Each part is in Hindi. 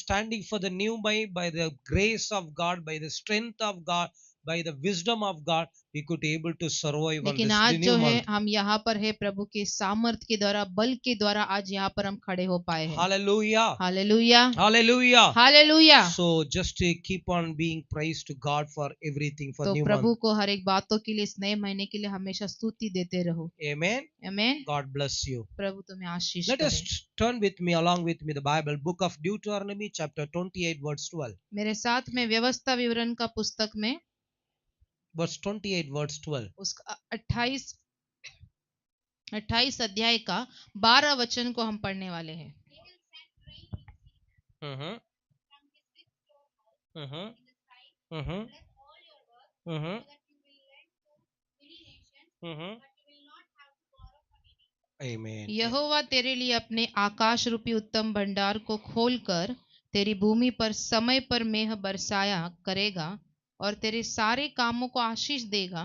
standing for the new by the grace of God, by the strength of God, by the wisdom of God, we could able to survive on लेकिन this आज new जो है month. हम यहाँ पर है प्रभु के सामर्थ के द्वारा, बल के द्वारा आज यहाँ पर हम खड़े हो पाए हैं। Hallelujah. Hallelujah, Hallelujah. Hallelujah. So just to keep on being praised to God for everything for तो new प्रभु month. को हर एक बातों के लिए, इस नए महीने के लिए हमेशा स्तुति देते रहो। Amen. आमीन। God bless you. प्रभु तुम्हें आशीष Let us करे। turn with me, along with me, the Bible, book of Deuteronomy, chapter 28, verse 12. मेरे साथ में व्यवस्था विवरण का पुस्तक में Verse 28, verse 12. उसका 28 अध्याय का 12 वचन को हम पढ़ने वाले हैं। Uh-huh. Uh-huh. Uh-huh. Uh-huh. Uh-huh. Amen. यहोवा तेरे लिए अपने आकाश रूपी उत्तम भंडार को खोलकर तेरी भूमि पर समय पर मेघ बरसाया करेगा और तेरे सारे कामों को आशीष देगा,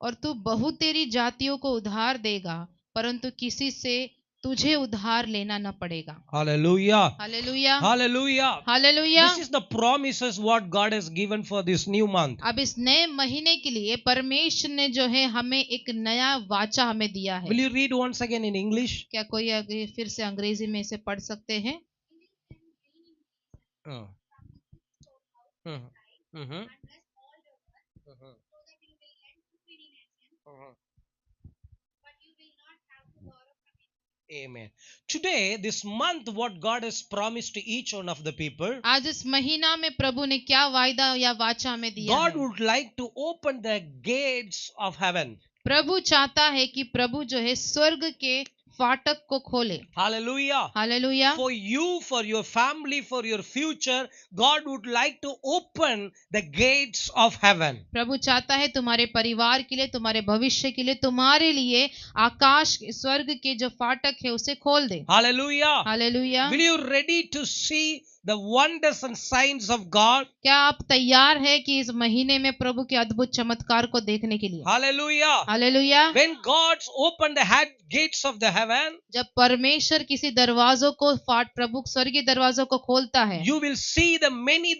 और तू बहु तेरी जातियों को उधार देगा, परंतु किसी से तुझे उधार लेना न पड़ेगा। Hallelujah. Hallelujah, Hallelujah. Hallelujah. This is the promises what God has given for this new month. अब इस नए महीने के लिए परमेश्वर ने जो है हमें एक नया वाचा हमें दिया है। Will you read once again in English? क्या कोई अगर फिर से अंग्रेजी में इसे पढ़ सकते हैं? Uh. Uh-huh. Uh-huh. Uh-huh. Uh-huh. Amen. Today, this month, what God has promised to each one of the people, आज इस महीना में प्रभु ने क्या वायदा या वाचा हमें दिया God है? would like to open the gates of heaven. प्रभु चाहता है कि प्रभु जो है स्वर्ग के फाटक को खोले। Hallelujah. Hallelujah. For you, for your family, for your future, God would like to open the gates of heaven. प्रभु चाहता है तुम्हारे परिवार के लिए, तुम्हारे भविष्य के लिए, तुम्हारे लिए आकाश स्वर्ग के जो फाटक है उसे खोल दे। Hallelujah. Hallelujah. Will you ready to see the wonders and signs of God? क्या आप तैयार है कि इस महीने में प्रभु के अद्भुत चमत्कार को देखने के लिए? Hallelujah. Hallelujah. When God's opened the gates of the heaven, जब परमेश्वर किसी दरवाजों को प्रभु स्वर्गीय दरवाजों को खोलता है, you will see the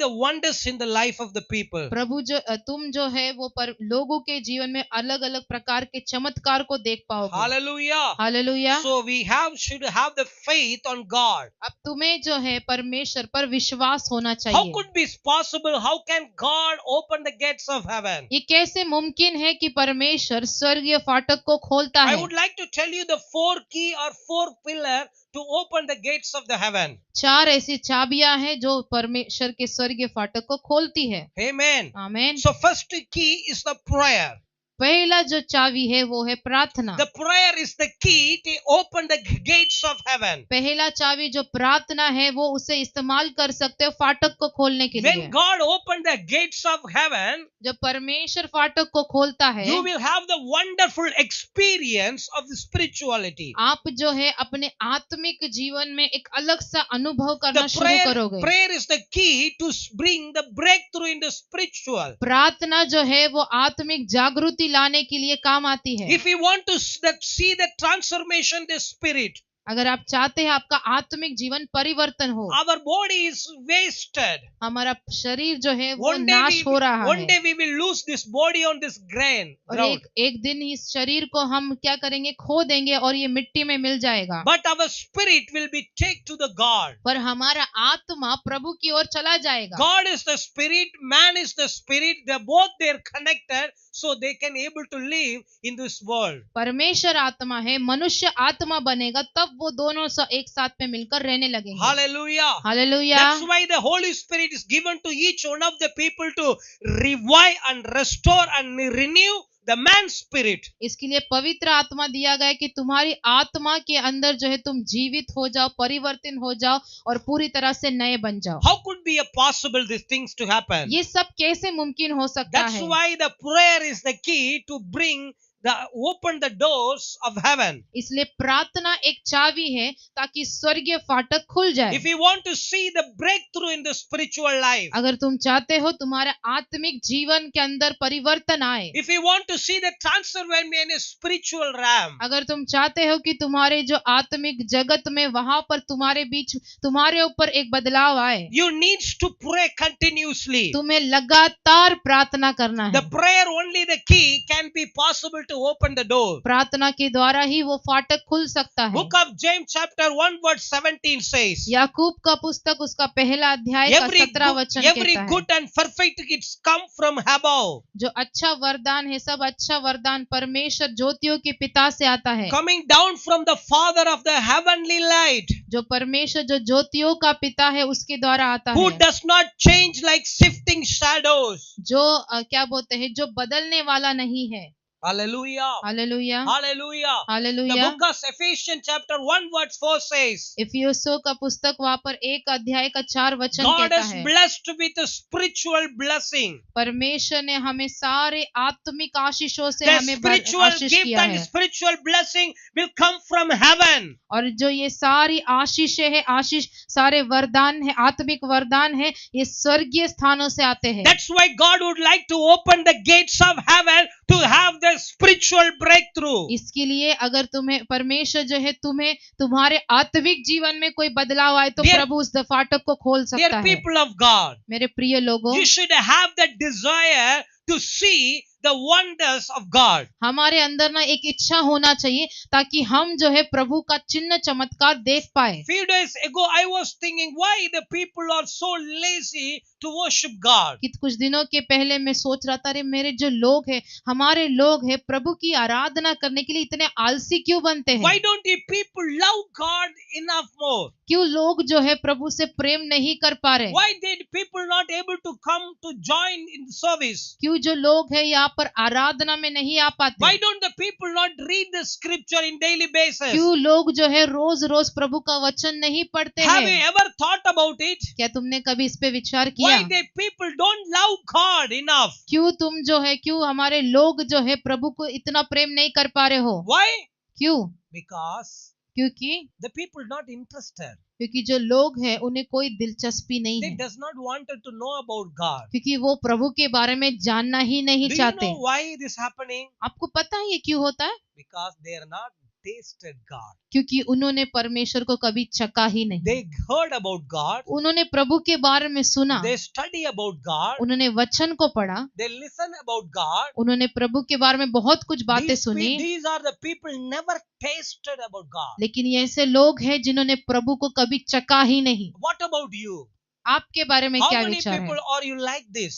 wonders in the life of the people. प्रभु जो तुम जो है वो लोगों के जीवन में अलग अलग प्रकार के चमत्कार को देख पाओगे। Hallelujah. Hallelujah. So we should have the faith on God. अब तुम्हें जो है परमेश्वर पर विश्वास होना How चाहिए। could be possible? How can God open the gates of heaven? ये कैसे मुमकिन है कि परमेश्वर स्वर्गीय फाटक को खोलता I है? would like to tell you the 4 key or 4 pillar to open the gates of the heaven. 4 ऐसी चाबियां हैं जो परमेश्वर के स्वर्गीय फाटक को खोलती है। Amen. आमीन। So first key is the prayer. पहला जो चाबी है वो है प्रार्थना। The prayer is the key to open the gates of heaven. पहला चाबी जो प्रार्थना है वो उसे इस्तेमाल कर सकते हो फाटक को खोलने के लिए। When God opened the gates of heaven, जब परमेश्वर फाटक को खोलता है, you will have the wonderful experience of the spirituality. आप जो है अपने आत्मिक जीवन में एक अलग सा अनुभव करना शुरू करोगे। Prayer is the key to bring the breakthrough in the spiritual. प्रार्थना जो है वो आत्मिक जागृति लाने के लिए काम आती है। If we want to see the transformation, the spirit, अगर आप चाहते हैं आपका आत्मिक जीवन परिवर्तन हो, our body is wasted. हमारा शरीर जो है वो नाश हो रहा है। One day we will lose this body on this ground. और एक दिन इस शरीर को हम क्या करेंगे, खो देंगे और ये मिट्टी में मिल जाएगा। But our spirit will be taken to the God. पर हमारा आत्मा प्रभु की ओर चला जाएगा। God is the spirit, man is the spirit. They're connected, so they can able to live in this world. परमेश्वर आत्मा है, मनुष्य आत्मा बनेगा तब वो दोनों एक साथ में मिलकर रहने लगेंगे। Hallelujah. Hallelujah. That's why the Holy Spirit is given to each one of the people to revive and restore and renew the man's spirit. इसके लिए पवित्र आत्मा दिया गया है कि तुम्हारी आत्मा के अंदर जो है तुम जीवित हो जाओ, परिवर्तन हो जाओ और पूरी तरह से नए बन जाओ। How could be possible these things to happen? ये सब कैसे मुमकिन हो सकता That's है? why the prayer is the key to bring open the doors of heaven. इसलिए प्रार्थना एक चाबी है ताकि स्वर्गीय फाटक खुल जाए। If you want to see the breakthrough in the spiritual life, अगर तुम चाहते हो तुम्हारे आत्मिक जीवन के अंदर परिवर्तन आए, if you want to see the transformation in a spiritual realm, अगर तुम चाहते हो कि तुम्हारे जो आत्मिक जगत में वहां पर तुम्हारे बीच तुम्हारे ऊपर एक बदलाव आए, you need to pray continuously. तुम्हें लगातार प्रार्थना करना The है। prayer only the key can be possible to open the door. प्रार्थना के द्वारा ही वो फाटक खुल सकता है। Book of James chapter 1 verse 17 says, याकूब का पुस्तक उसका पहला अध्याय का 17 वचन every कहता है, good and perfect gifts come from above, जो अच्छा वरदान है, सब अच्छा वरदान परमेश्वर ज्योतियों के पिता से आता है, coming down from the Father of the heavenly light, जो परमेश्वर जो ज्योतियों का पिता है उसके द्वारा आता who है, does not change like shifting shadows. जो क्या बोलते हैं, जो बदलने वाला नहीं है। Hallelujah. Hallelujah, Hallelujah. The hallelujah. book of Ephesians chapter 1 verse 4 says, इफिसियों का पुस्तक वहाँ पर 1 अध्याय का 4 वचन God कहता is है, blessed with a spiritual blessing. परमेश्वर ने हमें सारे आत्मिक आशीषों से The हमें spiritual आशीष gift किया and है, spiritual blessing will come from heaven. और जो ये सारी आशीषें है, आशीष सारे वरदान है, आत्मिक वरदान है, ये स्वर्गीय स्थानों से आते हैं। That's why God would like to open the gates of heaven to have the spiritual breakthrough. इसके लिए अगर तुम्हें परमेश्वर जो है तुम्हें तुम्हारे आत्मिक जीवन में कोई बदलाव आए तो Dear- प्रभु उस फाटक को खोल सकता Dear है। people of God, मेरे प्रिय लोगों, you should have the desire to see the wonders of God. हमारे अंदर ना एक इच्छा होना चाहिए ताकि हम जो है प्रभु का चिन्ह चमत्कार देख पाए। Few days ago, I was thinking why the people are so lazy to worship God. कि कुछ दिनों के पहले मैं सोच रहा था, अरे मेरे जो लोग हैं, हमारे लोग हैं, प्रभु की आराधना करने के लिए इतने आलसी क्यों बनते Why हैं? don't you people love God enough more? क्यों लोग जो है प्रभु से प्रेम नहीं कर पा रहे? Why did people not able to come to join in service? क्यों जो लोग हैं यहाँ पर आराधना में नहीं आ पाते? Why don't the people not read the scripture in daily basis? क्यों लोग जो है रोज रोज प्रभु का वचन नहीं पढ़ते Have you हैं? ever thought about it? क्या तुमने कभी इस पे विचार किया? Why the people don't love God enough? क्यों तुम जो है, क्यों हमारे लोग जो है प्रभु को इतना प्रेम नहीं कर पा रहे हो? Why? क्यों? Because क्योंकि the people not interested. क्योंकि जो लोग हैं उन्हें कोई दिलचस्पी नहीं They है, does not wanted to know about God. क्योंकि वो प्रभु के बारे में जानना ही नहीं Do you चाहते। know why this happening? आपको पता है ये क्यों होता है? Because they are not tasted God. क्योंकि उन्होंने परमेश्वर को कभी चखा ही नहीं। They heard about God. उन्होंने प्रभु के बारे में सुना, They study about God. उन्होंने वचन को पढ़ा, They listen about God. उन्होंने प्रभु के बारे में बहुत कुछ बातें These सुनी, these are the people never tasted about God. लेकिन ये ऐसे लोग हैं जिन्होंने प्रभु को कभी चखा ही नहीं। What about you? आपके बारे में How क्या many विचार people है? are you like this?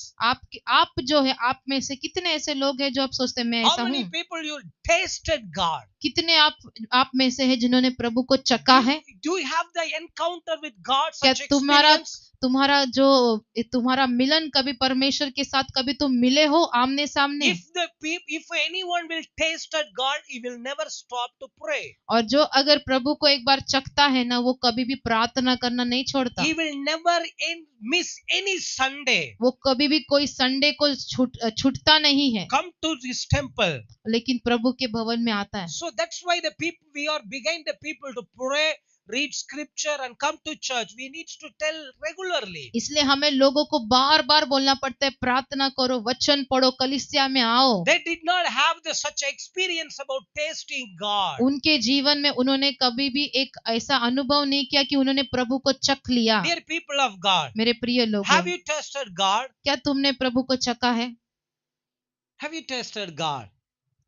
आप जो है, आप में से कितने ऐसे लोग हैं जो आप सोचते हैं मैं ऐसा How many हूँ? people you tasted God? कितने आप में से है जिन्होंने प्रभु को चखा है? Do you have the encounter with God? क्या Such तुम्हारा experience? तुम्हारा मिलन कभी परमेश्वर के साथ कभी तुम मिले हो आमने सामने? If anyone will taste at God, he will never stop to pray. और जो अगर प्रभु को एक बार चखता है ना, वो कभी भी प्रार्थना करना नहीं छोड़ता। He will never miss any Sunday. वो कभी भी कोई संडे को छूटता नहीं है, Come to this temple. लेकिन प्रभु के भवन में आता है। So that's why the people, we are begging the people to pray, read scripture and come to church. We need to tell regularly. इसलिए हमें लोगों को बार बार बोलना पड़ता है, प्रार्थना करो, वचन पढ़ो, कलीसिया में आओ। They did not have such experience about tasting God. उनके जीवन में उन्होंने कभी भी एक ऐसा अनुभव नहीं किया कि उन्होंने प्रभु को चख लिया। Dear people of God, मेरे प्रिय लोग, have you tasted God? क्या तुमने प्रभु को चखा है? Have you tasted God?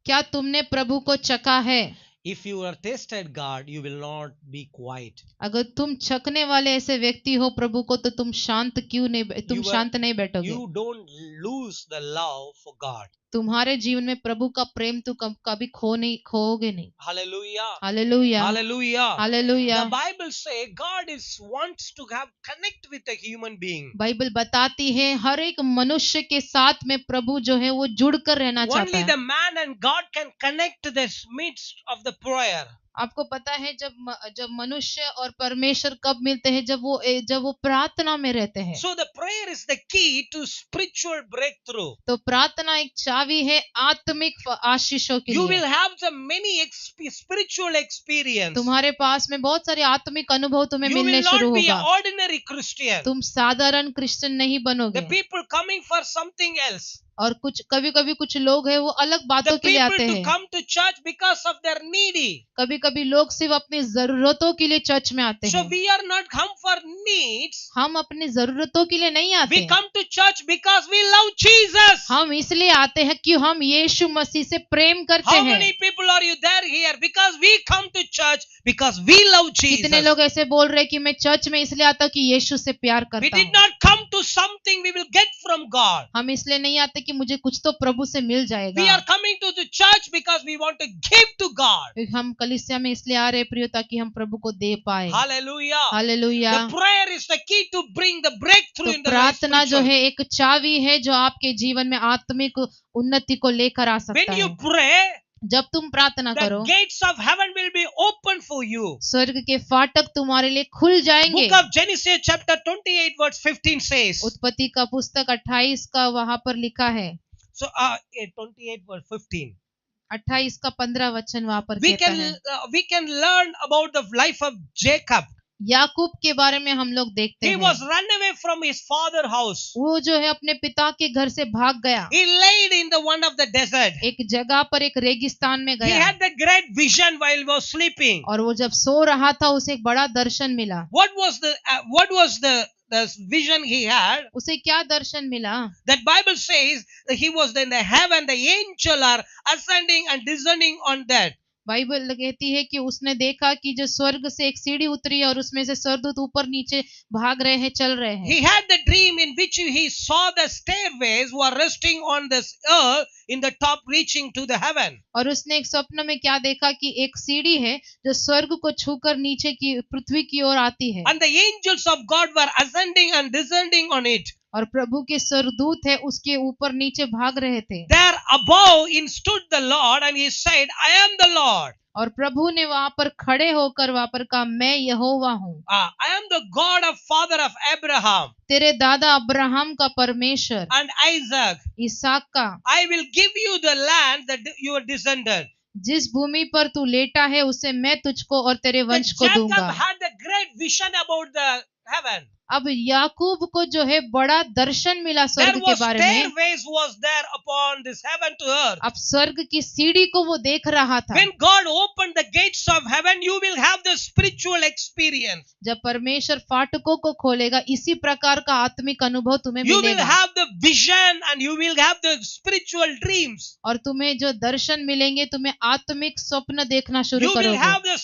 क्या तुमने प्रभु को चखा है? If you are tasted God, you will not be quiet. अगर तुम चखने वाले ऐसे व्यक्ति हो प्रभु को, तो तुम शांत क्यों नहीं, तुम शांत नहीं बैठोगे। You don't lose the love for God. तुम्हारे जीवन में प्रभु का प्रेम तो कभी खोओगे नहीं। Hallelujah. Hallelujah, Hallelujah. Hallelujah. The Bible says God wants to have connect with a human being. Bible बताती है हर एक मनुष्य के साथ में प्रभु जो है वो जुड़ कर रहना चाहता Only है। the man and God can connect the midst of the prayer. आपको पता है जब मनुष्य और परमेश्वर कब मिलते हैं, जब वो प्रार्थना में रहते हैं। So the prayer is the key to spiritual breakthrough. तो प्रार्थना एक चाबी है आत्मिक आशीषों के You लिए। will have the many spiritual experience. तुम्हारे पास में बहुत सारे आत्मिक अनुभव तुम्हें You मिलने will शुरू not be an होगा। ordinary Christian. तुम साधारण क्रिश्चियन नहीं बनोगे। The people coming for something else. और कभी कभी कुछ लोग हैं वो अलग बातों The के लिए people आते to हैं। come to church because of their needy. कभी कभी लोग सिर्फ अपनी जरूरतों के लिए चर्च में आते So हैं। we are not come for needs. हम अपनी जरूरतों के लिए नहीं आते। We come to church because we love Jesus. हम इसलिए आते हैं कि हम यीशु मसीह से प्रेम करते How हैं। many people are you there here? Because we come to church because we love कितने Jesus. लोग ऐसे बोल रहे हैं कि मैं चर्च में इसलिए आता हूं कि यीशु से प्यार We करता did हूँ। not come to something we will get from God. हम इसलिए नहीं आते कि मुझे कुछ तो प्रभु से मिल We जाएगा। are coming to the church because we want to give to God. हम कलीसिया में इसलिए आ रहे हैं प्रियो ताकि हम प्रभु को दे पाए। Hallelujah. Hallelujah. The prayer is the key to bring the breakthrough तो in the life. प्रार्थना जो spiritual. है एक चाबी है जो आपके जीवन में आत्मिक उन्नति को लेकर आ सकता When you है। pray, जब तुम प्रार्थना the करो, gates of heaven will be open for you. स्वर्ग के फाटक तुम्हारे लिए खुल जाएंगे। Book of Genesis chapter 28 verse 15 says. उत्पत्ति का पुस्तक 28 का वहां पर लिखा है। So 28 verse 15. 28 का 15 वचन वहां पर We कहता can है। learn about the life of Jacob. याकूब के बारे में हम लोग देखते He हैं। was run away from his father's house. वो जो है अपने पिता के घर से भाग गया। He laid in the one of the desert. एक जगह पर एक रेगिस्तान में He गया had the great vision while he was sleeping. और वो जब सो रहा था उसे एक बड़ा दर्शन मिला। What was the vision he had? उसे क्या दर्शन मिला? That Bible says that he was in the heaven, the angel are ascending and descending on that. Bible कहती है कि उसने देखा कि जो स्वर्ग से एक सीढ़ी उतरी और उसमें से स्वर्गदूत ऊपर नीचे भाग रहे हैं, चल रहे हैं। He had the dream in which he saw the stairways who are resting on this earth in the top reaching to the heaven. और उसने एक स्वप्न में क्या देखा कि एक सीढ़ी है जो स्वर्ग को छूकर नीचे की पृथ्वी की ओर आती है And the angels of God were ascending and descending on it. और प्रभु के स्वर्गदूत है उसके ऊपर नीचे भाग रहे थे। There above in stood the Lord and he said, I am the Lord. और प्रभु ने वहां पर खड़े होकर वहां पर कहा, मैं यहोवा हूँ, I am the God of father of Abraham तेरे दादा अब्राहम का परमेश्वर, and Isaac. इसहाक का। I will give you the land that your descendant. जिस भूमि पर तू लेटा है उसे मैं तुझको और तेरे But वंश को Jacob दूंगा। had the great vision about the heaven. अब याकूब को जो है बड़ा दर्शन मिला There स्वर्ग के was बारे में। stairways was there upon this heaven to earth. अब स्वर्ग की सीढ़ी को वो देख रहा था। When God opened the gates of heaven, you will have the spiritual experience. जब परमेश्वर फाटकों को खोलेगा इसी प्रकार का आत्मिक अनुभव तुम्हें You will मिलेगा have the vision and you will have the spiritual dreams. और तुम्हें जो दर्शन मिलेंगे तुम्हें आत्मिक स्वप्न देखना शुरू You will करोगे। have the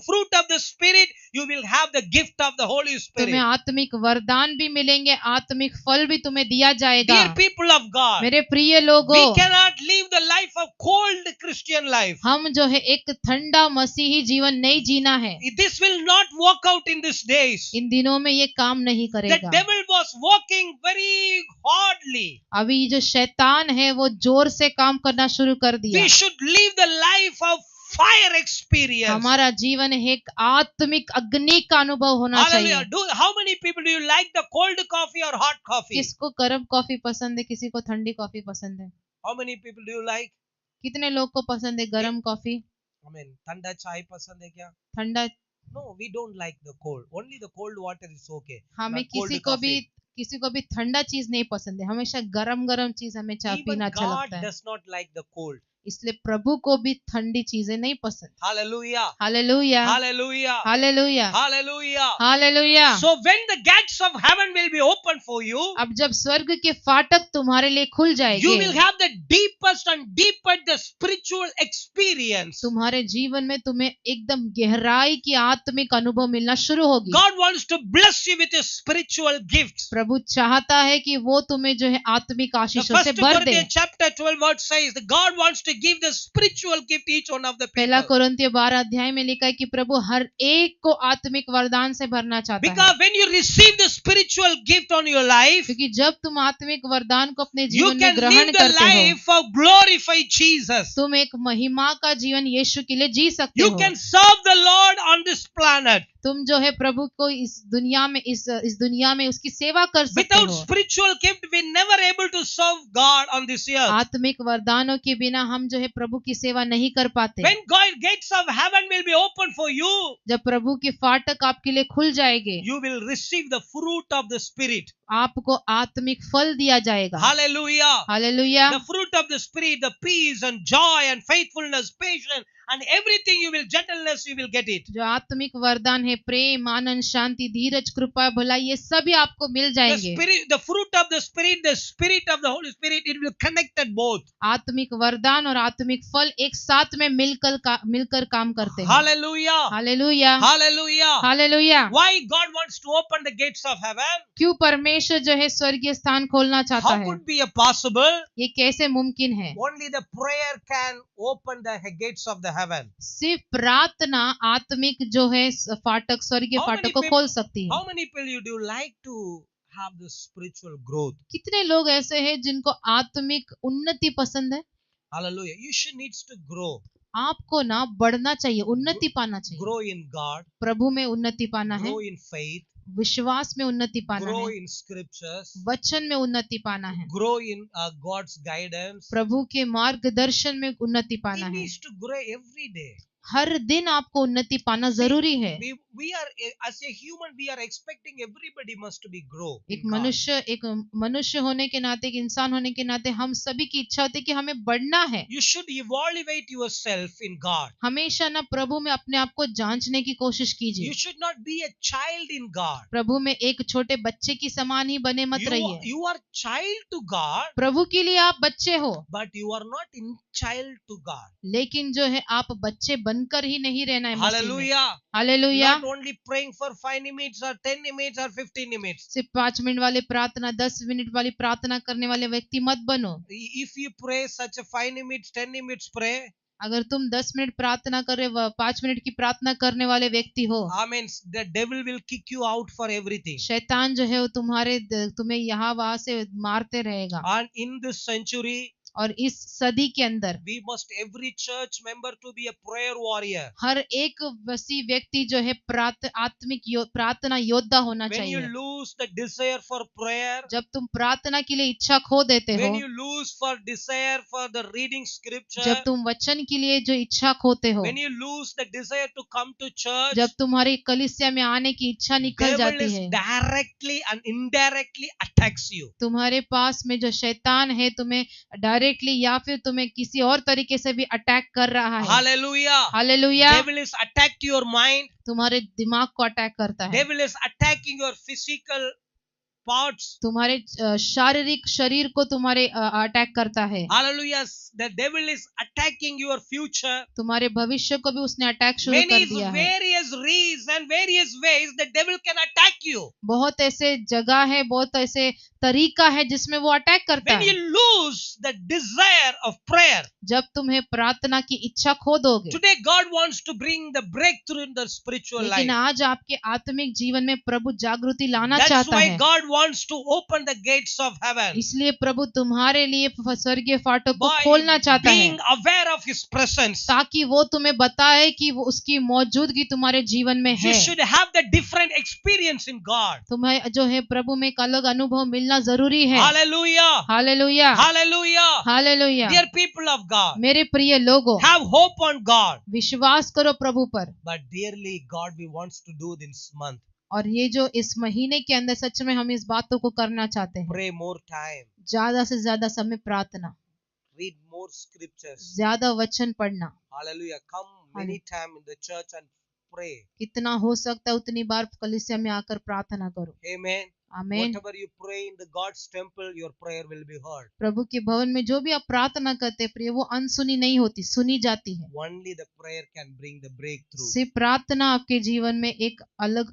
fruit of the spirit. You will have the gift of the Holy Spirit. तुम्हें आत्मिक वरदान भी मिलेंगे, आत्मिक फल भी तुम्हें दिया जाएगा। Dear people of God, मेरे प्रिय लोगों, we cannot live the life of cold Christian life. हम जो है एक ठंडा मसीही जीवन नहीं जीना है। This will not work out in these days. इन दिनों में ये काम नहीं The करेगा। devil was working very hardly. अभी जो शैतान है वो जोर से काम करना शुरू कर दिया। We should live the life of fire experience. हमारा जीवन एक आत्मिक अग्नि का अनुभव होना चाहिए। Hallelujah. How many people do you like the cold coffee or hot coffee? किसको गर्म कॉफी पसंद है, किसी को ठंडी कॉफी पसंद है? How many people do you like? कितने लोग को पसंद है गर्म कॉफी? ठंडा चाय पसंद है क्या? ठंडा? No, we don't like the cold. Only the cold water is okay. हमें Not cold किसी को भी ठंडा चीज नहीं पसंद है, हमेशा गरम गरम चीज हमें Even पीना अच्छा God लगता है। does not like the cold. इसलिए प्रभु को भी ठंडी चीजें नहीं पसंद। Hallelujah. Hallelujah, Hallelujah. Hallelujah, Hallelujah. Hallelujah. So when the gates of heaven will be open for you, अब जब स्वर्ग के फाटक तुम्हारे लिए खुल you जाएंगे, will have the deepest and deeper the spiritual experience. तुम्हारे जीवन में तुम्हें एकदम गहराई की आत्मिक अनुभव मिलना शुरू होगी। God wants to bless you with his spiritual gifts. प्रभु चाहता है कि वो तुम्हें जो है आत्मिक The आशीषों से First भर दे। Corinthians chapter 12 verse says that God wants to to give the spiritual gift each one of the पहला people. कोरिन्थियों 12 अध्याय में लिखा है कि प्रभु हर एक को आत्मिक वरदान से भरना चाहता है, Because when you receive the spiritual gift on your life, क्योंकि जब तुम आत्मिक वरदान को अपने you जीवन में can ग्रहण live the करते हो, life of glorify Jesus. तुम एक महिमा का जीवन यीशु के लिए जी सकते You हो। can serve the Lord on this planet. तुम जो है प्रभु को इस दुनिया में उसकी सेवा कर सकते Without हो। spiritual gift, we never able to serve God on this earth. आत्मिक वरदानों के बिना हम जो है प्रभु की सेवा नहीं कर पाते। When God gates of heaven will be open for you, जब प्रभु के फाटक आपके लिए खुल जाएंगे, you will receive the fruit of the Spirit. आपको आत्मिक फल दिया जाएगा। Hallelujah. Hallelujah. The fruit of the Spirit, the peace and joy and faithfulness, patience and everything you will, gentleness you will get it. जो आत्मिक वरदान है, प्रेम, आनंद, शांति, धीरज, कृपा, भलाई, ये सभी आपको मिल The जाएंगे। Spirit, the fruit of the Spirit of the Holy Spirit, it will connect at both. आत्मिक वरदान और आत्मिक फल एक साथ में मिलकर काम करते हैं। Hallelujah. Hallelujah. Hallelujah. Hallelujah. Why God wants to open the gates of heaven? क्यों परमेश्वर जो है स्वर्गीय स्थान खोलना चाहता How है? could be a possible? ये कैसे मुमकिन है? Only the prayer can open the gates of the heaven. सिर्फ प्रार्थना आत्मिक जो है फाटक, स्वर्गीय How फाटक many को people- खोल सकती है। How many people you do like to have the spiritual growth? कितने लोग ऐसे हैं जिनको आत्मिक उन्नति पसंद है? Hallelujah. You should needs to grow. आपको ना बढ़ना चाहिए, उन्नति पाना चाहिए। Grow in God. प्रभु में उन्नति पाना है, Grow in faith. विश्वास में उन्नति पाना Grow है, in scriptures. वचन में उन्नति पाना है, Grow in God's guidance. प्रभु के मार्गदर्शन में उन्नति पाना He है। needs to grow every day. हर दिन आपको उन्नति पाना जरूरी है। We are as a human, we are expecting everybody must to be grow. एक in God. मनुष्य होने के नाते, एक इंसान होने के नाते हम सभी की इच्छा होती है कि हमें बढ़ना है। You should evaluate yourself in God. हमेशा ना प्रभु में अपने आप को जांचने की कोशिश You कीजिए। should not be a child in God. प्रभु में एक छोटे बच्चे की समान ही बने मत रहिए। You are child to God, प्रभु के लिए आप बच्चे हो, but you are not in child to God. लेकिन जो है आप बच्चे बनकर ही नहीं रहना है मसीह में। Hallelujah. Hallelujah. Not only praying for 5 minutes or 10 minutes or 15 minutes. सिर्फ 5 मिनट वाली प्रार्थना, 10 मिनट वाली प्रार्थना करने वाले व्यक्ति मत बनो। If you pray such a 5 minutes, 10 minutes pray, अगर तुम 10 मिनट प्रार्थना कर रहे, 5 मिनट की प्रार्थना करने वाले व्यक्ति हो, I mean, the devil will kick you out for everything. शैतान जो है वो तुम्हें यहाँ वहां से मारते रहेगा। And in this century, और इस सदी के अंदर we must every church member to be a prayer warrior. हर एक वसी व्यक्ति जो है प्रार्थना योद्धा होना When you चाहिए। lose the desire for prayer, जब तुम प्रार्थना के लिए इच्छा खो देते हो, when you lose for desire for the reading scripture, जब तुम वचन के लिए जो इच्छा खोते हो, when you lose the desire to come to church, जब तुम्हारी कलीसिया में आने की इच्छा निकल devil जाती is है, directly and indirectly attacks you. तुम्हारे पास में जो शैतान है तुम्हें डायरेक्टली या फिर तुम्हें किसी और तरीके से भी अटैक कर रहा है। Hallelujah. Hallelujah. Devil is attacked your mind. तुम्हारे दिमाग को अटैक करता है, Devil is attacking your physical parts. तुम्हारे शारीरिक शरीर को तुम्हारे अटैक करता है। Hallelujah. The devil is attacking your future. तुम्हारे भविष्य को भी उसने अटैक शुरू Many कर दिया है। various reasons, various ways the devil can attack you. बहुत ऐसे जगह है, बहुत ऐसे तरीका है जिसमें वो अटैक करता When है। you lose the desire of prayer, जब तुम्हें प्रार्थना की इच्छा खो दोगे। today God wants to bring the breakthrough in the spiritual life. लेकिन आज आपके आत्मिक जीवन में प्रभु जागृति लाना That's चाहता why है। God wants to open the gates of heaven. इसलिए प्रभु तुम्हारे लिए स्वर्गीय फाटक को By खोलना चाहता है, being aware of His presence. ताकि वो तुम्हें बताए कि वो उसकी मौजूदगी तुम्हारे जीवन में You है। should have the different experience in God. तुम्हें जो है प्रभु में एक अलग अनुभव मिलना जरूरी है। Hallelujah. Hallelujah. Hallelujah. Hallelujah. Dear people of God, मेरे प्रिय लोगों, have hope on God. विश्वास करो प्रभु पर। But dearly, God we wants to do this month. और ये जो इस महीने के अंदर सच में हम इस बातों को करना चाहते हैं, Pray more time. ज्यादा से ज्यादा समय प्रार्थना, Read more scriptures. ज्यादा वचन पढ़ना। Hallelujah. Come many time in the church and pray. कितना हो सकता है उतनी बार कलीसिया में आकर प्रार्थना करो। Amen. आमीन। Whatever you pray in the God's temple, your prayer will be heard. प्रभु के भवन में जो भी आप प्रार्थना करते हैं प्रिय, वो अनसुनी नहीं होती, सुनी जाती है। Only the prayer can bring the breakthrough. सिर्फ प्रार्थना आपके जीवन में एक अलग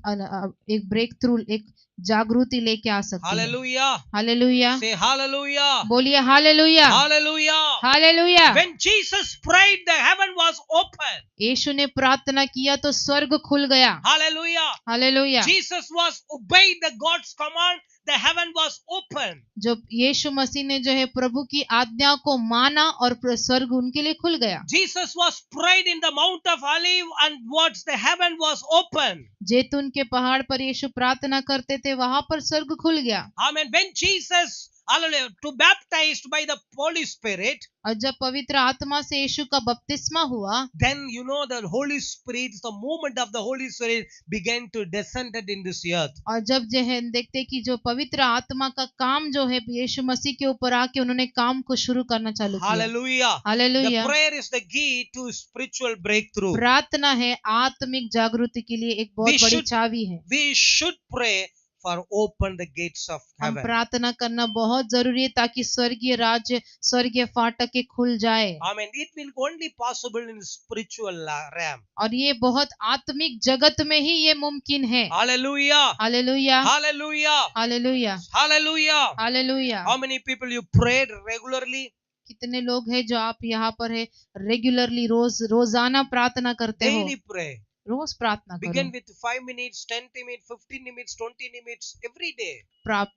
एक ब्रेक थ्रू, एक जागृति लेके आ सकती है। Hallelujah. Hallelujah, Say hallelujah. बोलिए hallelujah, Hallelujah. Hallelujah. When Jesus prayed, the heaven was open. यीशु ने प्रार्थना किया तो स्वर्ग खुल गया। Hallelujah. Hallelujah. Jesus was obeyed the God's command. The heaven was open. जब यीशु मसीह ने जो है प्रभु की आज्ञा को माना और स्वर्ग उनके लिए खुल गया। Jesus was prayed in the Mount of Olive, and what the heaven was open. जैतून के पहाड़ पर यीशु प्रार्थना करते थे, वहां पर स्वर्ग खुल गया। Amen. When Jesus, hallelujah, to baptized by the Holy Spirit, और जब पवित्र आत्मा से यीशु का बपतिस्मा हुआ, then you know the Holy Spirit, the movement of the Holy Spirit began to descended in this earth. और जब जो है देखते कि जो पवित्र आत्मा का काम जो है यीशु मसीह के ऊपर आके उन्होंने काम को शुरू करना चालू किया। Hallelujah. Hallelujah. The prayer is the key to spiritual breakthrough. प्रार्थना है आत्मिक जागृति के लिए एक बहुत बड़ी चाबी है। We should pray for open the gates of हम heaven. प्रार्थना करना बहुत जरूरी है ताकि स्वर्गीय राज्य, स्वर्गीय फाटक के खुल जाए। Amen. It will only possible in spiritual realm. और ये बहुत आत्मिक जगत में ही ये मुमकिन है। Hallelujah. Hallelujah, Hallelujah. Hallelujah, Hallelujah. Hallelujah. How many people you prayed regularly? कितने लोग हैं जो आप यहाँ पर है रेगुलरली रोजाना प्रार्थना करते हो? Daily pray. रोज प्रार्थना Begin करो। with 5 minutes, 10 minutes, 15 minutes, 20 minutes every day.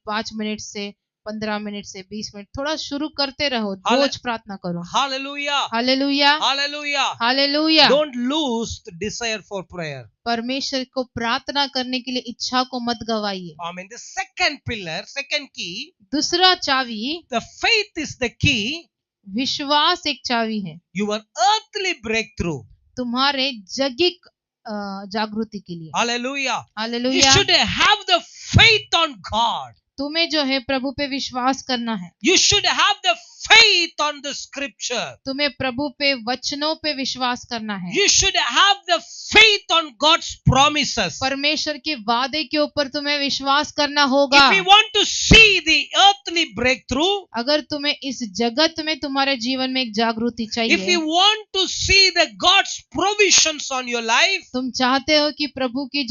5 minute से 15 मिनट से 20 मिनट थोड़ा शुरू करते रहो, हाले- रोज प्रार्थना करो। Hallelujah. Hallelujah, Hallelujah. Hallelujah. Don't lose the desire for prayer. परमेश्वर को प्रार्थना करने के लिए इच्छा को मत गवाइए। Amen. The second pillar, second key, दूसरा चावी, the faith is the key. विश्वास एक चावी है Your earthly breakthrough. तुम्हारे जगिक जागृति के लिए। Hallelujah. You hallelujah. should have the faith on God. तुम्हें जो है प्रभु पे विश्वास करना है। You should have the faith on the scripture. तुम्हें प्रभु पे वचनों पे विश्वास करना है। You should have the faith on God's promises. परमेश्वर के वादे के ऊपर तुम्हें विश्वास करना होगा। If you want to see the earthly breakthrough, अगर तुम्हें इस जगत में तुम्हारे जीवन में एक जागृति if चाहिए, you want to see the God's provisions on your life, तुम चाहते हो कि प्रभु की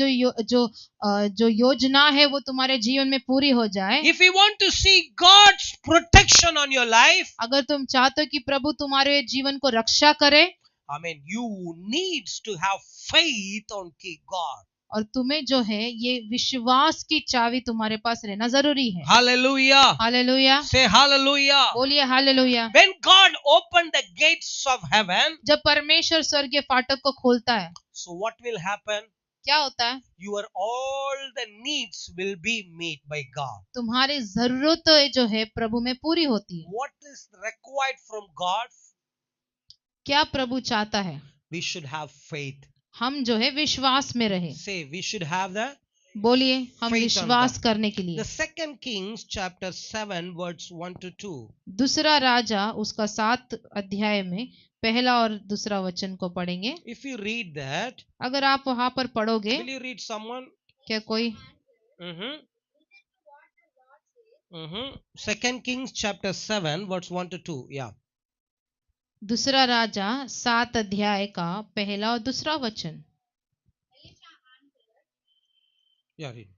जो योजना है वो तुम्हारे जीवन में पूरी हो जाए, if you want to see God's protection on your life, अगर तुम चाहते हो कि प्रभु तुम्हारे जीवन को रक्षा करे, Amen, you needs to have faith on God. और तुम्हें जो है ये विश्वास की चाबी तुम्हारे पास रहना जरूरी है। Hallelujah. Hallelujah, Say hallelujah. बोलिए hallelujah. When God opened the gates of heaven, जब परमेश्वर स्वर्ग के फाटक को खोलता है, so what will happen? क्या होता है? Your all the needs will be met by God. तुम्हारी जरूरत जो है प्रभु में पूरी होती है। What is required from God? क्या प्रभु चाहता है? We should have faith. हम जो है विश्वास में रहे। Say we should have the बोलिए हम Faith on विश्वास God. करने के लिए। The second Kings chapter 7 verse 1 to 2. दूसरा राजा उसका 7 अध्याय में पहला और दूसरा वचन को पढ़ेंगे। If you read that, अगर आप वहां पर पढ़ोगे, will you read someone? क्या कोई? Second Kings chapter 7 verse 1 to 2. Yeah. दूसरा राजा 7 अध्याय का पहला और दूसरा वचन। Yeah, read.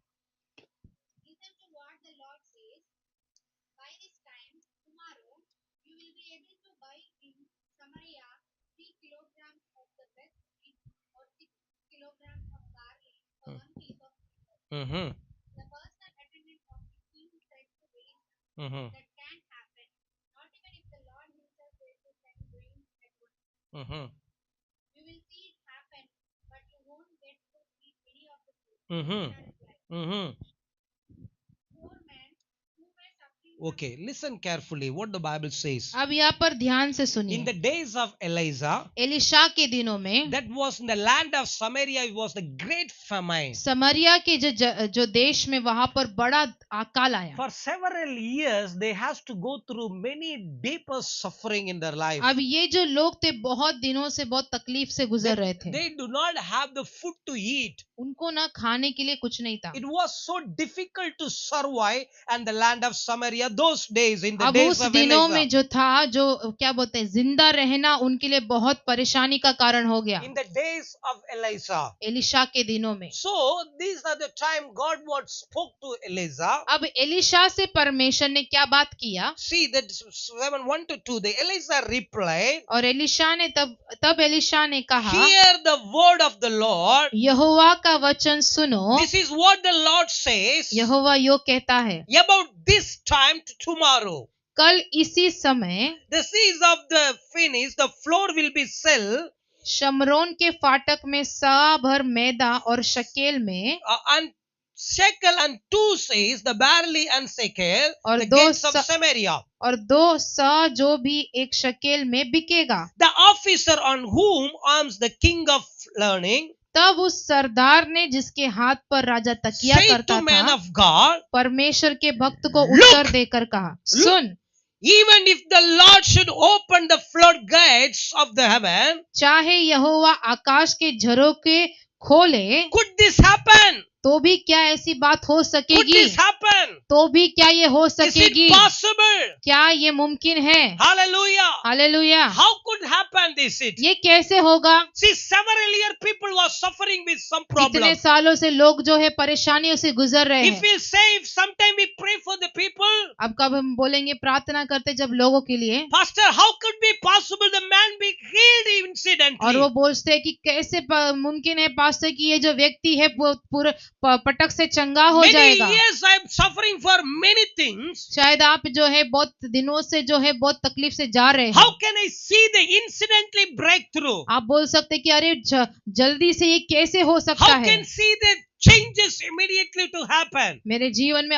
Listen to what the Lord says. By this time tomorrow, you will be able to buy in Samaria 3 kilograms of the best wheat or 6 kilograms of barley for 1 piece of silver. The personal attendant of the king said to Elisha, that can't happen. Not even if the Lord himself were to send rain at once. You will see it happen, but you won't get to eat any of the food. Elisha replied. Poor man who were suffering from Okay, listen carefully what the Bible says. अब यहाँ पर ध्यान से In सुनिए। the days of Elijah, Elisha के दिनों में that was in the land of Samaria, it was the great famine. समरिया के जो देश में वहां पर बड़ा अकाल आया। For several years, they has to go through many deeper suffering in their life. अब ये जो लोग थे बहुत दिनों से बहुत तकलीफ से गुजर रहे थे। They do not have the food to eat. उनको ना खाने के लिए कुछ नहीं था। It was so difficult to survive in the land of Samaria. those days, in the अब days उस of दिनों में Elijah, जो था, जो क्या बोलते हैं, जिंदा रहना उनके लिए बहुत परेशानी का कारण हो गया, in the days of Elisha. Elisha के दिनों में। So these are the time God what spoke to Elijah. अब एलिशा से परमेश्वर ने क्या बात किया? See that 7:1-2. The Elijah replied, और एलिशा ने तब एलिशा ने कहा, hear the word of the Lord. यहोवा का वचन सुनो। This is what the Lord says यहोवा यो कहता है, about this time to tomorrow. कल इसी समय The seas of the Phoenix, the floor will be sell, शमरोन के फाटक में सा भर मैदा और शकेल में, and shekel and 2 says the barley and shekel, और the दो gates of सा- Samaria. और 2 सा जो भी एक शकेल में बिकेगा। The officer on whom arms the king of learning तब उस सरदार ने, जिसके हाथ पर राजा तकिया said करता to man था, of God, परमेश्वर के भक्त को Look! उत्तर देकर कहा, सुन, even if the Lord should open the floodgates of the heaven, चाहे यहोवा आकाश के झरोखे खोले, could this happen? तो भी क्या ऐसी बात हो Could सकेगी? this happen? तो भी क्या ये हो Is it सकेगी? possible? क्या ये मुमकिन है? Hallelujah. Hallelujah. How could happen this? ये कैसे होगा? See, several year people were suffering with some कितने problem. सालों से लोग जो है परेशानियों से गुजर रहे If हैं। we say, if sometime we pray for the people, अब कब हम बोलेंगे प्रार्थना करते जब लोगों के लिए, Pastor, how could be possible the man be healed और incidentally? वो बोलते हैं कि कैसे मुमकिन है पास्टर कि ये जो व्यक्ति है वो पूरे पटक से चंगा हो Many जाएगा। years I am suffering for many things. शायद आप जो है बहुत दिनों से जो है बहुत तकलीफ से जा रहे हैं। How can I see the incidentally breakthrough? आप बोल सकते हैं कि अरे जल्दी से ये कैसे हो सकता How है? can see the changes immediately to happen? मेरे जीवन में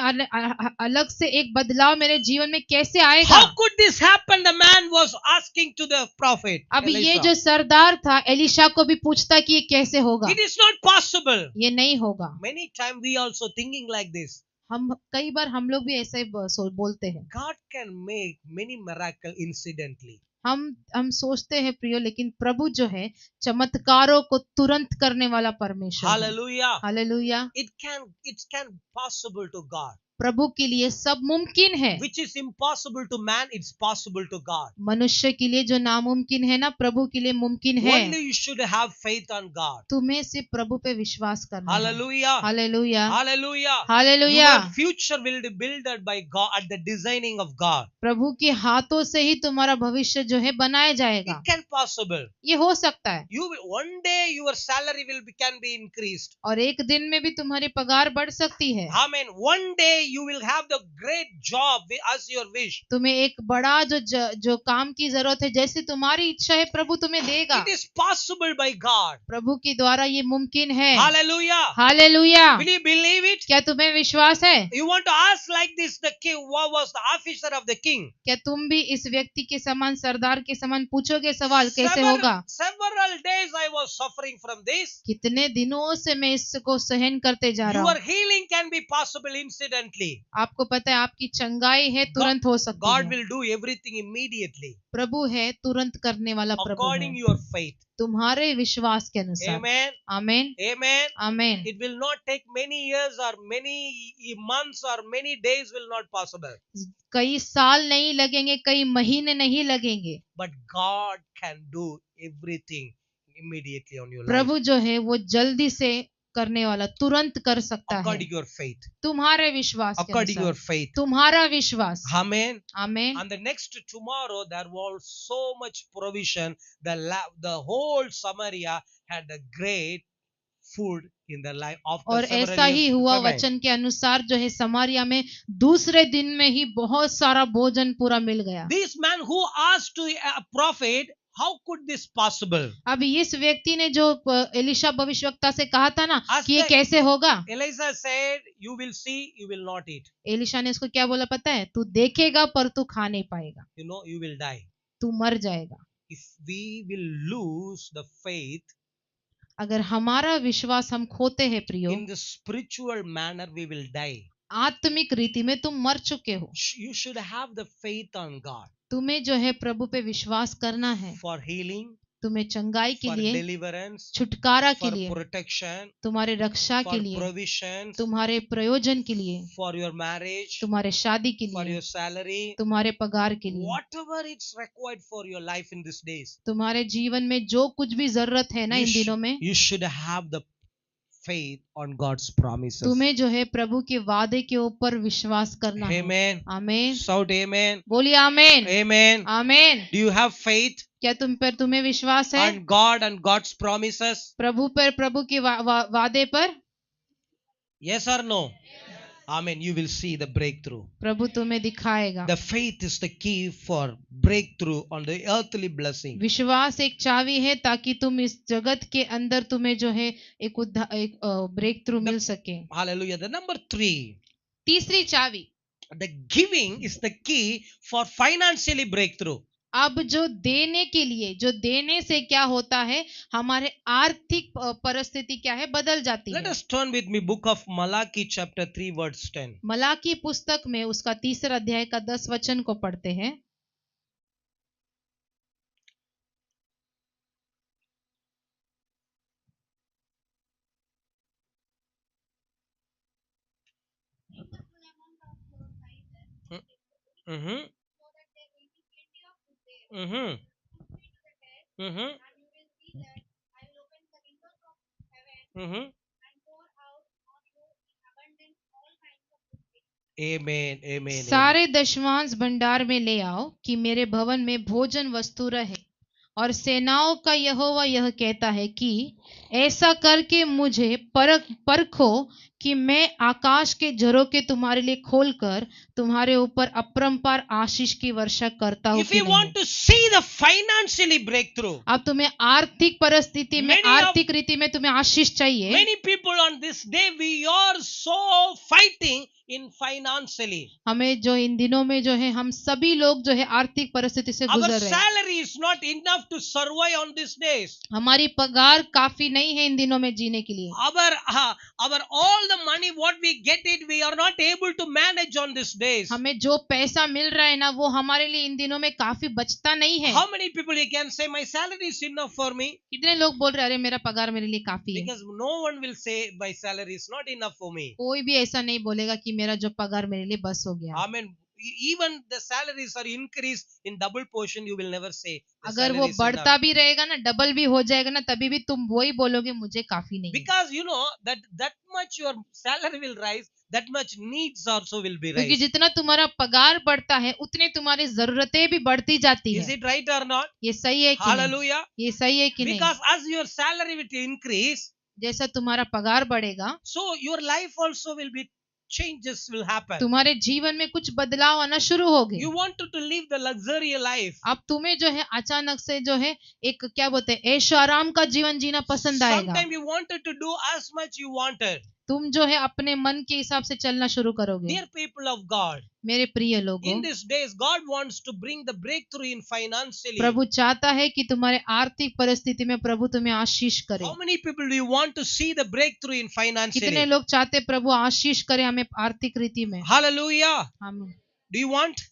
अलग से एक बदलाव मेरे जीवन में कैसे आएगा? How could this happen? The man was asking to the prophet. अब ये Elisha. जो सरदार था एलिशा को भी पूछता कि ये कैसे होगा? It is not possible. ये नहीं होगा। Many times we also thinking like this. कई बार हम लोग भी ऐसे बोलते हैं। God can make many miracle incidentally. हम सोचते हैं प्रियो, लेकिन प्रभु जो है चमत्कारों को तुरंत करने वाला परमेश्वर है। Hallelujah. Hallelujah. It can possible to God. प्रभु के लिए सब मुमकिन है। Which is impossible to man, it's possible to God. मनुष्य के लिए जो नामुमकिन है ना, प्रभु के लिए मुमकिन है। Only you should have faith on God. तुम्हें सिर्फ प्रभु पे विश्वास करना है। Hallelujah. Hallelujah. Hallelujah. Hallelujah. Your future will be built by God at the designing of God. प्रभु के हाथों से ही तुम्हारा भविष्य जो है बनाया जाएगा। It can possible. ये हो सकता है। You will, one day your salary can be increased. और एक दिन में भी तुम्हारी पगार बढ़ सकती है। Amen. One day you will have the great job as your wish. तुम्हें एक बड़ा जो काम की जरूरत है, जैसे तुम्हारी इच्छा है प्रभु तुम्हें देगा। It is possible by God. प्रभु के द्वारा ये मुमकिन है। Hallelujah. Hallelujah. Will you believe it? क्या तुम्हें विश्वास है? You want to ask like this, the king, what was the officer of the king? क्या तुम भी इस व्यक्ति के समान, सरदार के समान पूछोगे सवाल, कैसे होगा? Several days I was suffering from this. कितने दिनों से मैं इसको सहन करते जा रहा Your हूँ। healing can be possible incidentally. आपको पता है आपकी चंगाई है तुरंत हो सकती God है। will do everything immediately प्रभु है तुरंत करने वाला प्रभु according है, your faith. तुम्हारे विश्वास के अनुसार। Amen. आमीन Amen. आमीन। It will not take many years or many months or many days will not possible. कई साल नहीं लगेंगे, कई महीने नहीं लगेंगे, But God can do everything immediately on your life प्रभु जो है वो जल्दी से करने वाला, तुरंत कर सकता है according to your faith. तुम्हारे विश्वास के According to your अनुसार। faith. तुम्हारा विश्वास। Amen. आमीन। And the next tomorrow there was so much provision. The whole Samaria had a great food in the life of the और several ऐसा ही years हुआ famine. वचन के अनुसार जो है समारिया में दूसरे दिन में ही बहुत सारा भोजन पूरा मिल गया। This man who asked to a prophet, how could this possible? अब इस व्यक्ति ने जो एलिशा भविष्यवक्ता से कहा था ना Ask कि ये the- कैसे होगा, Elijah said, you will see, you will not eat. Elisha ने उसको क्या बोला पता है? तू देखेगा पर तू खा नहीं पाएगा, You know, you will die. तू मर जाएगा। If we will lose the faith अगर हमारा विश्वास हम खोते हैं प्रियो, in the spiritual manner, we will die. आत्मिक रीति में तुम मर चुके हो। You should have the faith on God तुम्हें जो है प्रभु पे विश्वास करना है for healing, तुम्हें चंगाई के for लिए, deliverance, छुटकारा के for लिए, protection, तुम्हारे रक्षा के for लिए, provisions, तुम्हारे प्रयोजन के लिए, for your marriage, तुम्हारे शादी के for लिए, your salary, तुम्हारे पगार के लिए, whatever it's required for your life in these days. तुम्हारे जीवन में जो कुछ भी जरूरत है ना You, इन दिनों में, you should have the faith on God's promises. तुम्हें जो है प्रभु के वादे के ऊपर विश्वास करना है। Amen. आमीन। Shout amen. बोलिए आमीन। Amen. आमीन। Do you have faith क्या तुम्हें विश्वास है on God and God's promises? प्रभु पर, प्रभु के वादे पर? Yes or no? Amen. You will see the breakthrough. प्रभु तुम्हें दिखाएगा। The faith is the key for breakthrough on the earthly blessing. विश्वास एक चाबी है ताकि तुम इस जगत के अंदर तुम्हें जो है एक ब्रेक थ्रू मिल सके। Hallelujah. The number 3. तीसरी चाबी, The giving is the key for financially breakthrough. अब जो देने के लिए, जो देने से क्या होता है, हमारे आर्थिक परिस्थिति क्या है, बदल जाती Let है। us turn with me book of Malachi chapter 3 verse 10. Malachi पुस्तक में उसका 3 अध्याय का 10 वचन को पढ़ते हैं। Mm-hmm. so that there will be plenty of food there. Mm-hmm. Put me to the test, Mm-hmm. and you will see that I will open the windows of heaven Mm-hmm. and pour out on you in abundance all kinds of good things. Amen. Amen. Amen. सारे दशमांश भंडार में ले आओ कि मेरे भवन में भोजन वस्तु रहे, और सेनाओं का यहोवा यह कहता है कि ऐसा करके मुझे परखो कि मैं आकाश के झरोखे तुम्हारे लिए खोलकर तुम्हारे ऊपर अपरंपार आशीष की वर्षा करता हूँ If कि you नहीं। want to see the financially breakthrough, अब तुम्हें आर्थिक परिस्थिति में, Many of- आर्थिक रीति में तुम्हें आशीष चाहिए। many people on this day we are so fighting in financially. हमें जो इन दिनों में जो है, हम सभी लोग जो है आर्थिक परिस्थिति से Our गुजर रहे हैं। salary is not enough to survive on these days. हमारी पगार काफी नहीं है इन दिनों में जीने के लिए। Our all the money what we get it, we are not able to manage on these days. हमें जो पैसा मिल रहा है ना, वो हमारे लिए इन दिनों में काफी बचता नहीं है। How many people you can say my salary is enough for me? कितने लोग बोल रहे हैं अरे मेरा पगार मेरे लिए काफी है। Because no one will say my salary is not enough for me. कोई भी ऐसा नहीं बोलेगा कि मेरा जो पगार मेरे लिए बस हो गया। Amen. Even the salaries are increased in double portion, you will never say the अगर salary वो is बढ़ता enough. भी रहेगा ना, डबल भी हो जाएगा ना, तभी भी तुम वही बोलोगे मुझे काफी नहीं है। Because you know that much your salary will rise, that much needs also will be क्योंकि raised. जितना तुम्हारा पगार बढ़ता है उतनी तुम्हारी जरूरतें भी बढ़ती जाती Is है। it right or not? ये सही है कि नहीं? Hallelujah. ये सही है कि नहीं? Because as your salary will increase, जैसा तुम्हारा पगार बढ़ेगा, so your life also will be changes will happen. तुम्हारे जीवन में कुछ बदलाव आना शुरू हो गए। You wanted to live the luxury life. अब तुम्हें जो है अचानक से जो है एक क्या बोलते हैं, ऐशो आराम का जीवन जीना पसंद आएगा। Sometimes you wanted to do as much you wanted. तुम जो है अपने मन के हिसाब से चलना शुरू करोगे। Dear people of God, मेरे प्रिय लोगों, in these days, God wants to bring the breakthrough in financially. प्रभु चाहता है कि तुम्हारे आर्थिक परिस्थिति में प्रभु तुम्हें आशीष करे। How many people do you want to see the breakthrough in financially? कितने लोग चाहते प्रभु आशीष करे हमें आर्थिक रीति में? Hallelujah. हम, Do you want?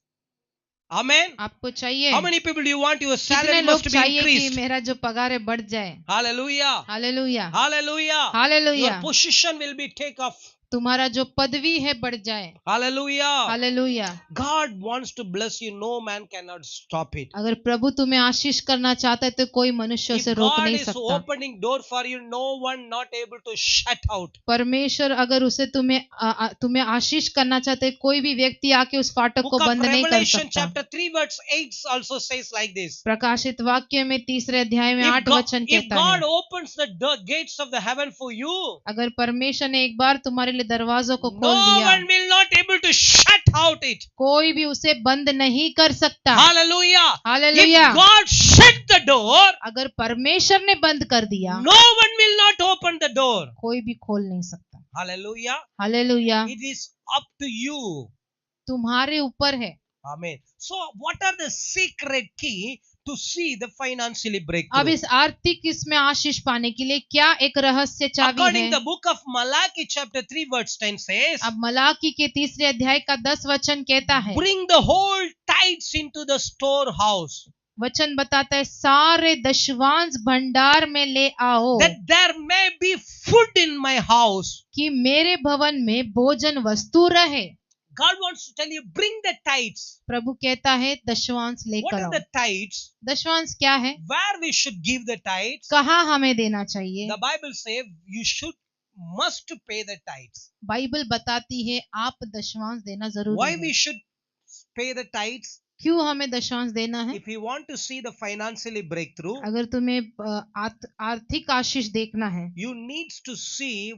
Amen. आपको चाहिए? How many people do you want your कितने salary लोग must be चाहिए कि increased? मेरा जो पगार है बढ़ जाए? Hallelujah. Hallelujah, Hallelujah. Hallelujah. Your position will be take off. तुम्हारा जो पदवी है बढ़ जाए। Hallelujah. Hallelujah. God wants to bless you. No man cannot stop it. अगर प्रभु तुम्हें आशीष करना चाहता है तो कोई मनुष्य If उसे रोक God नहीं is सकता। opening door for you, no one not able to shut out. परमेश्वर अगर उसे तुम्हें आशीष करना चाहते, कोई भी व्यक्ति आके उस फाटक को Book of बंद नहीं कर Revelation सकता। chapter 3 verse 8 also says like this. प्रकाशित वाक्य में 3 अध्याय में If 8 वचन if कहता God है, opens the gates of the heaven for you, अगर परमेश्वर ने एक बार तुम्हारे लिए दरवाजों को no खोल दिया, one will not able to shut out it. कोई भी उसे बंद नहीं कर सकता। Hallelujah. Hallelujah. If God shut the door, अगर परमेश्वर ने बंद कर दिया, no one will not open the door. कोई भी खोल नहीं सकता। Hallelujah. Hallelujah. It is up to you. तुम्हारे ऊपर है। Amen. So what are the secret key to see the financially अब breakthrough? इस आर्थिक इसमें आशीष पाने के लिए क्या एक रहस्य चाबी According है? the book of Malachi chapter 3 verse 10 says, अब मलाकी के 3 अध्याय का 10 वचन कहता है, bring the whole tithes into the storehouse. वचन बताता है सारे दशवांश भंडार में ले आओ that there may be food in my house. कि मेरे भवन में भोजन वस्तु रहे। God wants to tell you, bring the tithes. प्रभु कहता है दशवांश What लेकर are आओ। the tithes? दशवांश क्या है? Where we should give the tithes? कहाँ हमें देना चाहिए? The Bible says you must pay the tithes. Bible बताती है आप दशवांश देना जरूरी Why है। we should pay the tithes? क्यों हमें दशवांश देना है? If you want to see the financially breakthrough, अगर तुम्हें आर्थिक आशीष देखना है, you need to see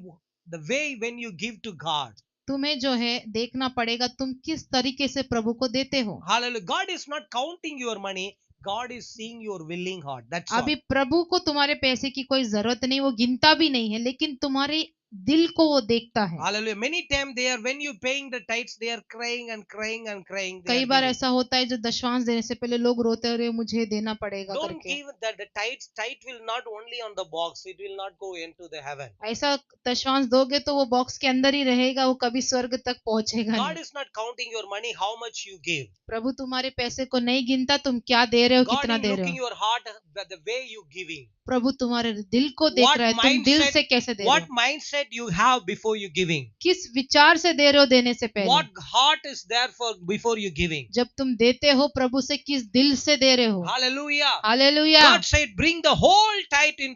the way when you give to God. तुम्हें जो है देखना पड़ेगा तुम किस तरीके से प्रभु को देते हो। Hallelujah. God is not counting your money. God is seeing your willing heart. That's all. अभी प्रभु को तुम्हारे पैसे की कोई जरूरत नहीं, वो गिनता भी नहीं है, लेकिन तुम्हारे दिल को वो देखता है। Hallelujah. Many times they are, when you paying the tithes, they are crying and crying and crying. They कई are बार giving. ऐसा होता है जो दशवांश देने से पहले लोग रोते रहे मुझे देना पड़ेगा Don't करके। give that. The tithe will not only on the box. It will not go into the heaven. ऐसा दशवांश दोगे तो वो बॉक्स के अंदर ही रहेगा, वो कभी स्वर्ग तक पहुंचेगा God नहीं। is not counting your money, how much you give. प्रभु तुम्हारे पैसे को नहीं गिनता, तुम क्या दे रहे हो, God कितना is दे looking रहे हो। your heart, the way you giving. प्रभु तुम्हारे दिल को देख What रहा है, तुम दिल mindset- से कैसे दे रहे What हो, mindset you have before you giving? किस विचार से दे रहे हो देने से पहले। What heart is there for before you giving? जब तुम देते हो प्रभु से किस दिल से दे रहे हो। Hallelujah. Hallelujah. God said, bring the whole tithe in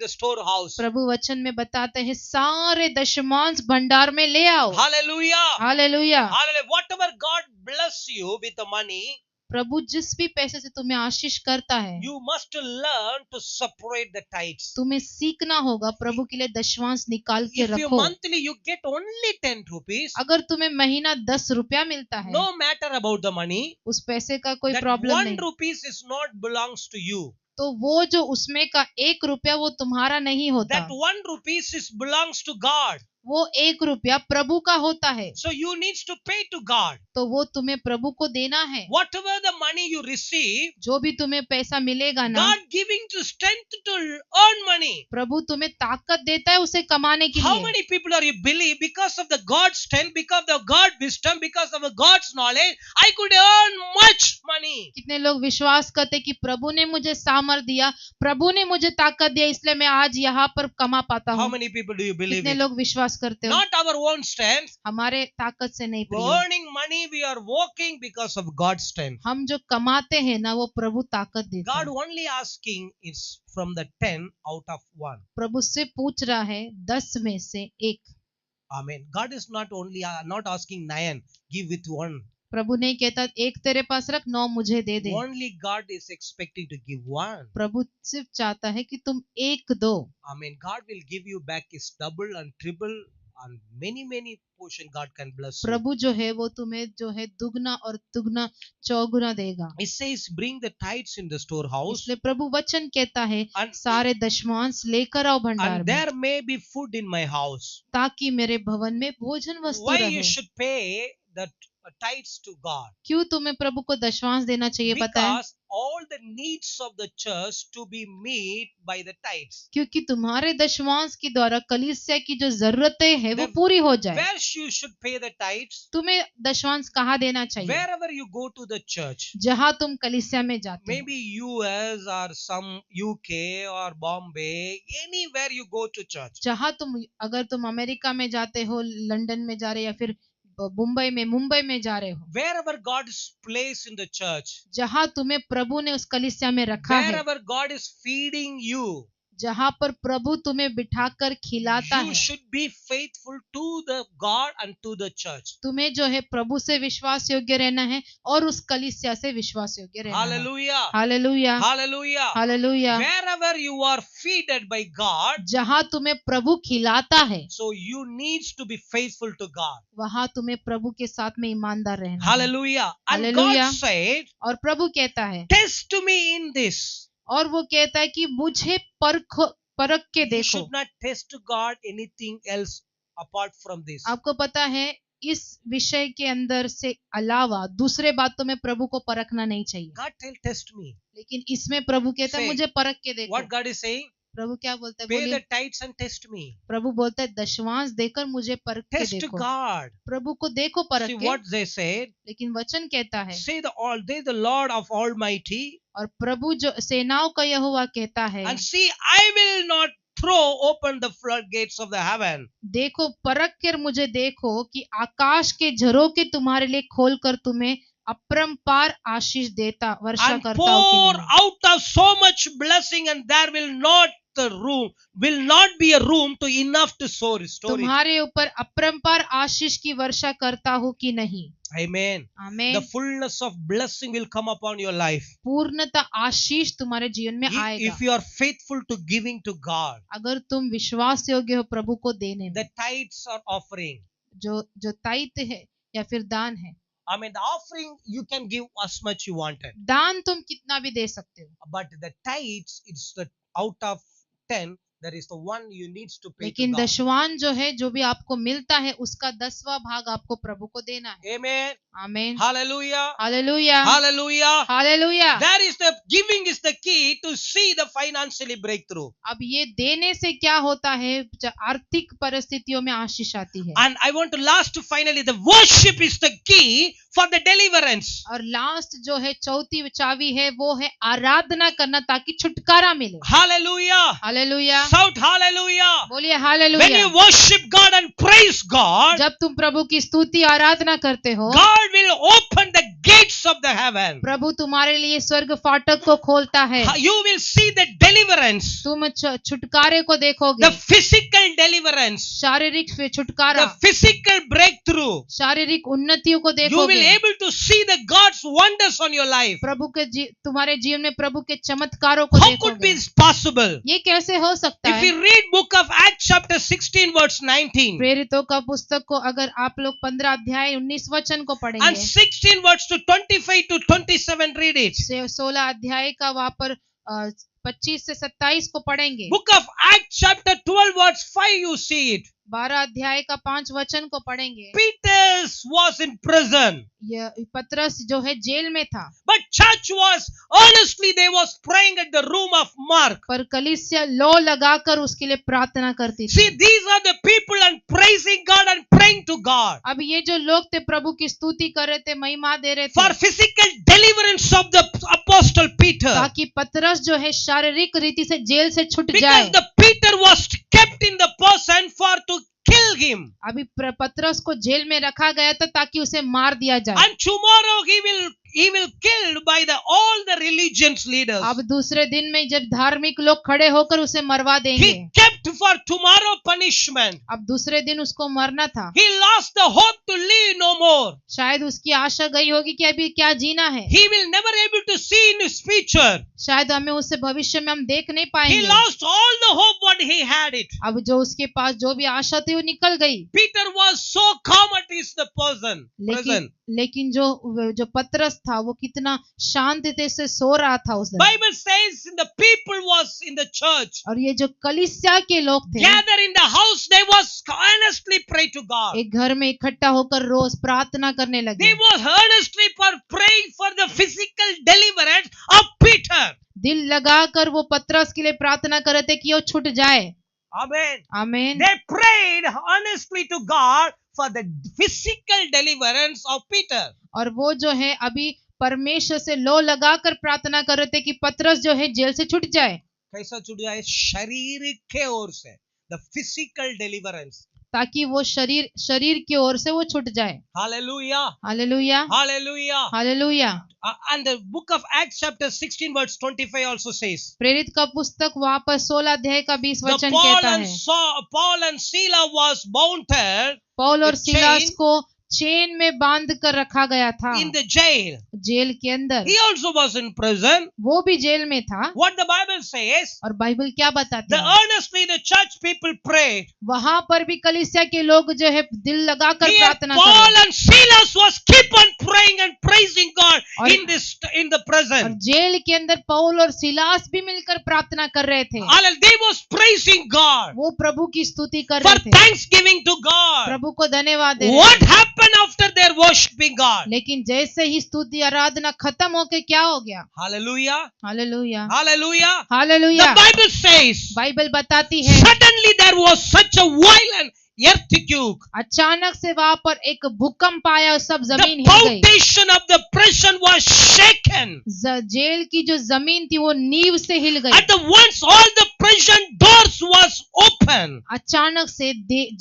the storehouse. प्रभु वचन में बताते हैं सारे दशमांश भंडार में ले आओ। Hallelujah. Hallelujah. Hallelujah. Whatever God bless you with the money, प्रभु जिस भी पैसे से तुम्हें आशीष करता है, you must learn to separate the tithes. तुम्हें सीखना होगा प्रभु के लिए दशवांश निकाल के If you रखो। monthly you get only 10 rupees, अगर तुम्हें महीना 10 रुपया मिलता है, no matter about the money, उस पैसे का कोई that प्रॉब्लम 1 नहीं, rupees is not belongs to you. तो वो जो उसमें का 1 रुपया वो तुम्हारा नहीं होता, That 1 rupees is belongs to God. वो 1 रुपया प्रभु का होता है, So you needs to pay to God. तो वो तुम्हें प्रभु को देना है। Whatever the money you receive, जो भी तुम्हें पैसा मिलेगा ना, God giving you strength to earn money. प्रभु तुम्हें ताकत देता है उसे कमाने के How लिए। many people are you believe because of the God's strength, because of the God wisdom, because of the God's knowledge, I could earn much money. कितने लोग विश्वास करते कि प्रभु ने मुझे सामर्थ दिया, प्रभु ने मुझे ताकत दिया, इसलिए मैं आज यहाँ पर कमा पाता How हूँ। many people do you believe कितने it? लोग विश्वास करते हो? Not our own strength. हमारे ताकत से नहीं We're प्रिय, earning money, we are working because of God's strength. हम जो कमाते हैं ना वो प्रभु ताकत देता God है। only asking is from the 10 out of 1. प्रभु से पूछ रहा है 10 में से 1। Amen. God is not only not asking 9, give with 1. प्रभु नहीं कहता 1 तेरे पास रख, 9 मुझे दे दे। Only God is expecting to give 1. प्रभु सिर्फ चाहता है कि तुम 1 दो। Amen. God will give you back his double and triple and many portion God can bless you. प्रभु जो है वो तुम्हें जो है दुगना और दुगना चौगुना देगा। It says bring the tithes in the storehouse इसलिए प्रभु वचन कहता है and, सारे दशमांश लेकर आओ भंडार and में, there may be food in my house. ताकि मेरे भवन में भोजन वस्तु Why रहे। you should pay the tithes to God? क्यों तुम्हें प्रभु को दशमांश देना चाहिए पता है? Because all the needs of the church to be met by the tithes. क्योंकि तुम्हारे दशमांश के द्वारा कलीसिया की जो जरूरतें हैं वो The- पूरी हो जाए। Where you should pay the tithes? तुम्हें दशमांश कहाँ देना चाहिए? Wherever you go to the church. जहाँ तुम कलीसिया में जाते हो, Maybe US or some UK or Bombay, anywhere you go to church. जहाँ तुम अगर तुम अमेरिका में जाते हो, लंदन में जा रहे या फिर मुंबई में जा रहे हो, Wherever God is placed in the church. जहाँ तुम्हें प्रभु ने उस कलीसिया में रखा है, Wherever God is feeding you. जहाँ पर प्रभु तुम्हें बिठाकर खिलाता You है, should be faithful to the God and to the church. तुम्हें जो है प्रभु से विश्वास योग्य रहना है और उस कलीसिया से विश्वास योग्य रहना है। Hallelujah. Hallelujah, Hallelujah. Hallelujah. Wherever you are feeded by God, जहाँ तुम्हें प्रभु खिलाता है, so you needs to be faithful to God. वहाँ तुम्हें प्रभु के साथ में ईमानदार रहना है। Hallelujah. And Hallelujah. God said, और प्रभु कहता है, test me in this. और वो कहता है कि मुझे परख के You देखो। should not test God anything else apart from this. आपको पता है इस विषय के अंदर से अलावा दूसरे बातों में प्रभु को परखना नहीं चाहिए, God tell test me. लेकिन इसमें प्रभु कहता है Say, मुझे परख के देखो। What God is saying? प्रभु क्या बोलता है? Pay the बोलिए। tithes and test me. प्रभु बोलता है दशमांश देकर मुझे परख के Test देखो। God. प्रभु को देखो परख See के। what they said. लेकिन वचन कहता है, Say the Lord of Almighty, और प्रभु जो सेनाओं का यहोवा कहता है, and see, I will not open the floodgates of the heaven. देखो परख कर मुझे देखो कि आकाश के झरोखे तुम्हारे लिए खोलकर तुम्हें अपरंपार आशीष देता वर्षा And करता हूं कि pour नहीं। out of so much blessing, and there will not be a room to enough to restore it. तुम्हारे ऊपर अपरंपार आशीष की वर्षा करता हूँ कि नहीं। Amen. The आमीन। fullness of blessing will come upon your life. पूर्णता आशीष तुम्हारे जीवन में आएगा If you are faithful to giving to God. अगर तुम विश्वास योग्य हो प्रभु को देने में। The tithes are offering. जो ताइत है या फिर दान है। I mean, the offering you can give as much you wanted. दान तुम कितना भी दे सकते हो, But the tithes, it's the out of 10, that is the one you needs to pay to लेकिन God. दशवान जो है, जो भी आपको मिलता है उसका 10वां भाग आपको प्रभु को देना है। Amen. आमीन। Hallelujah. Hallelujah, Hallelujah. Hallelujah. That is the giving is the key to see the financially breakthrough. अब ये देने से क्या होता है, आर्थिक परिस्थितियों में आशीष आती है। And I want to last finally, the worship is the key for the deliverance. और लास्ट जो है चौथी चाबी है, वो है आराधना करना ताकि छुटकारा मिले। Hallelujah. Hallelujah, Shout hallelujah. बोलिए When hallelujah. you worship God and praise God, जब तुम प्रभु की स्तुति आराधना करते हो, God will open the gates of the heaven. प्रभु तुम्हारे लिए स्वर्ग फाटक को खोलता है। You will see the deliverance, तुम छुटकारे को देखोगे, the physical deliverance, शारीरिक छुटकारा, the physical breakthrough. शारीरिक उन्नतियों को You will देखोगे। able to see the God's wonders on your life. प्रभु के तुम्हारे जीवन में प्रभु के चमत्कारों को How could be देखोगे। possible? ये कैसे हो सकता If है? we read book of Acts chapter 16 verse 19 प्रेरितों का पुस्तक को अगर आप लोग 15 अध्याय 19 वचन को and पढ़ेंगे, 16 verse to 25 to 27, read it. 16 अध्याय का वहाँ पर 25 से 27 को पढ़ेंगे, Book of Acts chapter 12 verse 5, you see it. 12 अध्याय का 5 वचन को पढ़ेंगे। Peter was in prison, ये पतरस जो है जेल में था, but church was earnestly, they was praying at the room of Mark. पर कलीसिया लो लगाकर उसके लिए प्रार्थना करती See, थी। these are the people and praising God and praying to God अब ये जो लोग थे प्रभु की स्तुति कर रहे थे, महिमा दे रहे for थे, physical deliverance of the apostle Peter, ताकि पतरस जो है शारीरिक रीति से जेल से छूट because जाए। the Peter was kept in the person for to kill him, अभी पतरस को जेल में रखा गया था ताकि उसे मार दिया जाए। and tomorrow he will killed by all the religious leaders. अब दूसरे दिन में जब धार्मिक लोग खड़े होकर उसे मरवा देंगे, He kept for tomorrow punishment. अब दूसरे दिन उसको मरना था। He lost the hope to live no more. शायद उसकी आशा गई होगी कि अभी क्या जीना है। He will never able to see in his future. शायद हमें उससे भविष्य में हम देख नहीं He पाएंगे। lost all the hope what he had it. अब जो उसके पास जो भी आशा थी वो निकल गई। Peter was so calm at his the prison. लेकिन जो पतरस था वो कितना शांति से सो रहा था उस दिन। Bible says the people was in the church. और ये जो कलीसिया के लोग थे, Gather in the house, they was earnestly pray to God. एक घर में इकट्ठा होकर रोज प्रार्थना करने लगे। They was earnestly for praying for the physical deliverance of Peter. दिल लगाकर वो पतरस के लिए प्रार्थना कर रहे थे कि वो छूट जाए। Amen. आमीन। They prayed earnestly to God for the physical deliverance of Peter. और वो जो है अभी परमेश्वर से लो लगाकर प्रार्थना कर रहे थे कि पतरस जो है जेल से छूट जाए। कैसा छूट जाए? शारीरिक के ओर से, the physical deliverance. ताकि वो शरीर की ओर से वो छूट जाए। Hallelujah. Hallelujah, Hallelujah. Hallelujah. And the book of Acts chapter 16 verse 25 also says, प्रेरित का पुस्तक वहाँ पर 16 अध्याय का 20 the वचन कहता है, Paul and Silas was bound Paul और with सिलास chain को चेन में बांध कर रखा गया था in the jail. जेल के अंदर। He also was in prison. वो भी जेल में था। What the Bible says, और बाइबल क्या बताती the है? earnestly the church people prayed. वहां पर भी कलीसिया के लोग जो है दिल लगाकर Here प्रार्थना Paul कर and Silas was keep on praying and praising God और- in the और present. जेल के अंदर पौल और सिलास भी मिलकर प्रार्थना कर रहे थे। Hallelujah. They was praising God वो प्रभु की स्तुति कर for रहे थे, thanksgiving to God. प्रभु को धन्यवाद दे रहे What थे। happened after their worshiping God? लेकिन जैसे ही स्तुति आराधना खत्म होके क्या हो गया? Hallelujah. Hallelujah, Hallelujah. Hallelujah. The Bible says, Bible बताती है suddenly there was such a violent earthquake. अचानक से वहां पर एक भूकंप आया और सब The जमीन हिल गई। foundation of the prison was shaken. Jail की जो जमीन थी वो नींव से हिल गई। At the once all the prison doors was open. अचानक से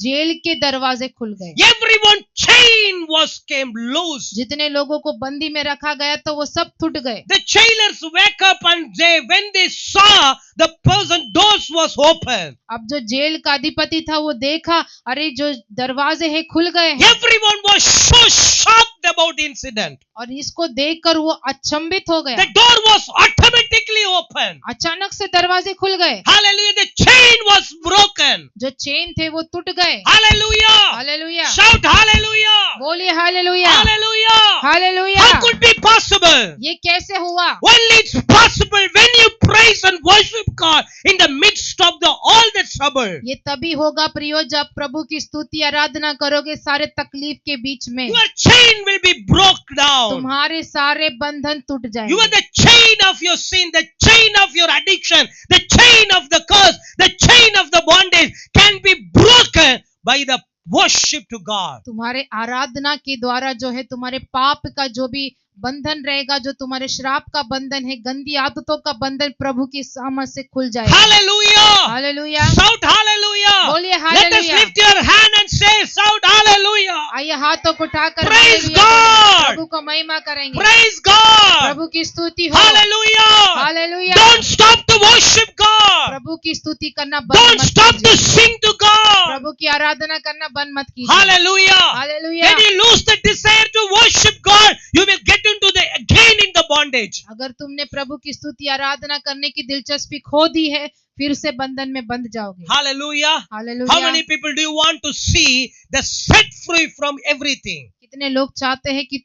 जेल के दरवाजे खुल गए। Everyone chain was came loose. जितने लोगों को बंदी में रखा गया तो वो सब टूट गए। The jailers wake up and when they saw the prison doors was open. अब जो जेल का अधिपति था वो देखा, अरे जो दरवाजे हैं खुल गए हैं। Everyone was so shocked about the incident. और इसको देखकर वो अचंभित हो गया। The door was automatically open. अचानक से दरवाजे खुल गए। Hallelujah. The chain was broken. जो चेन थे वो टूट गए। Hallelujah. Hallelujah, Shout hallelujah. बोलिए hallelujah, Hallelujah. Hallelujah. How could be possible? ये कैसे हुआ? Only it's possible when you praise and worship God in the midst of all the trouble. ये तभी होगा प्रियो जब प्रभु की स्तुति आराधना करोगे सारे तकलीफ के बीच में। Your chain will be broke down. तुम्हारे सारे बंधन टूट You are जाएंगे। the chain of your sin, the chain of your addiction, the chain of the curse, the chain of the bondage can be broken by the worship to God. तुम्हारे आराधना के द्वारा जो है तुम्हारे पाप का जो भी बंधन रहेगा, जो तुम्हारे श्राप का बंधन है, गंदी आदतों का बंधन प्रभु की सामर्थ से खुल जाएगा। Hallelujah. Hallelujah, Shout hallelujah. बोलिए Let us hallelujah. lift your hand and say, shout hallelujah. आइए हाथों को उठाकर Praise हालेलुया God. करें। प्रभु को महिमा करेंगे। Praise God. प्रभु की स्तुति हो। Hallelujah. Hallelujah. Don't stop to worship God. प्रभु की स्तुति करना बंद Don't मत stop to कीजिए। sing to God. प्रभु की आराधना करना बंद मत कीजिए। Hallelujah. Hallelujah. When you lose the desire to worship God, you will get into the again in the bondage. अगर तुमने प्रभु की स्तुति आराधना करने की दिलचस्पी खो दी है, फिर से बंधन में बंध जाओगे। Hallelujah. How hallelujah. many people do you want to see the set free from everything? कितने लोग चाहते हैं कि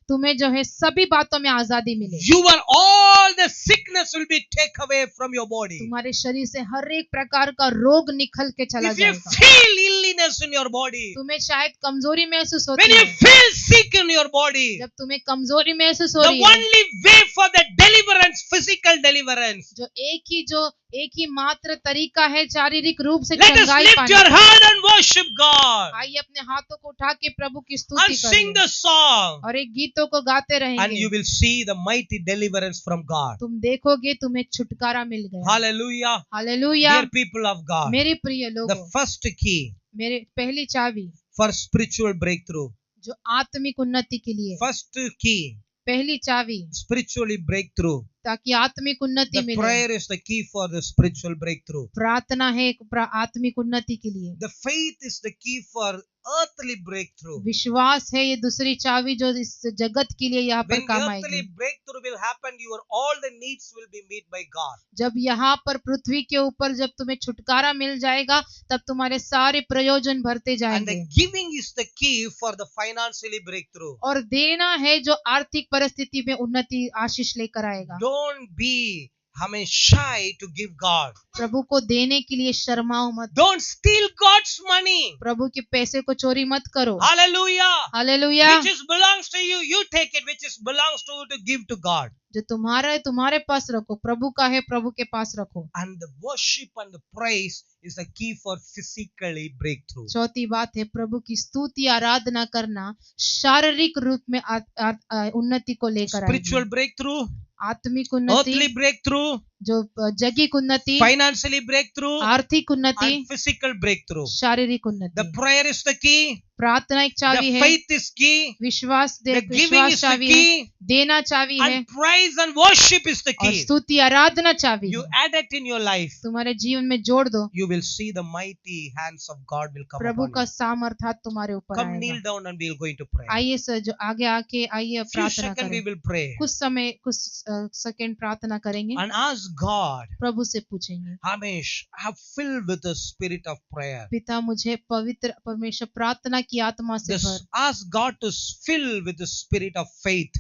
तुम्हें जो है सभी बातों में आजादी मिले। Your all the sickness will be taken away from your body. तुम्हारे शरीर से हर एक प्रकार का रोग निकल के चला If you जाएगा। feel illness in your body, तुम्हें शायद कमजोरी महसूस when होती you है। feel sick in your body, जब तुम्हें कमजोरी महसूस हो the रही है, only way for the deliverance, physical deliverance. जो एक ही मात्र तरीका है शारीरिक रूप से Let us चंगाई lift पाने your की। hand and worship God आइए अपने हाथों को उठा के प्रभु की स्तुति and sing करिए the song, और एक गीतों को गाते and रहेंगे। you will see the mighty deliverance from God. तुम देखोगे तुम्हें छुटकारा मिल गया। Hallelujah. Hallelujah. Dear people of God, मेरे प्रिय the लोगों, first key मेरे पहली चाबी for spiritual breakthrough, जो आत्मिक उन्नति के लिए, first key, पहली चाबी spiritually breakthrough. ताकि आत्मिक उन्नति The मिले। prayer is the key for the spiritual breakthrough. प्रार्थना है आत्मिक उन्नति के लिए। The faith is the key for earthly breakthrough. विश्वास है ये दूसरी चाबी जो इस जगत के लिए यहाँ पर When काम earthly आएगी। breakthrough will happen, your all the needs will be met by God. जब यहाँ पर पृथ्वी के ऊपर जब तुम्हें छुटकारा मिल जाएगा, तब तुम्हारे सारे प्रयोजन भरते And जाएंगे। the giving is the key for the financially breakthrough. और देना है जो आर्थिक परिस्थिति में उन्नति आशीष लेकर आएगा। Don't be shy to give God. प्रभु को देने के लिए शर्माओ मत। Don't steal God's money. प्रभु के पैसे को चोरी मत करो। Hallelujah. Hallelujah. Which is belongs to you, you take it. Which is belongs to you to give to God. जो तुम्हारा है तुम्हारे पास रखो, प्रभु का है प्रभु के पास रखो। And the worship and the praise is the key for physically breakthrough. चौथी बात है प्रभु की स्तुति आराधना करना शारीरिक रूप में उन्नति को लेकर Spiritual आएगी। breakthrough, आत्मिक earthly उन्नति, breakthrough, जो जगिक उन्नति, financially breakthrough, आर्थिक उन्नति, and physical breakthrough. शारीरिक The उन्नति। prayer is the key. प्रार्थना एक चाबी The है, faith is key. विश्वास The giving विश्वास is the चाबी है, key. देना चाबी है, And praise and worship is the और key. स्तुति आराधना चाबी You है। add it in your life, तुम्हारे जीवन में जोड़ दो, you will see the mighty hands of God will come Prabhu upon का you. सामर्थ हाथ तुम्हारे ऊपर Come आएगा। kneel down and we will going to pray. आइए जो आगे आके आइए Few प्रार्थना seconds we करें। will pray कुछ समय कुछ सेकंड प्रार्थना करेंगे, and ask God, प्रभु से पूछेंगे, Hamish, have filled with the spirit of prayer. पिता मुझे पवित्र परमेश्वर प्रार्थना की आत्मा से भर। Just ask God to fill with the spirit of faith.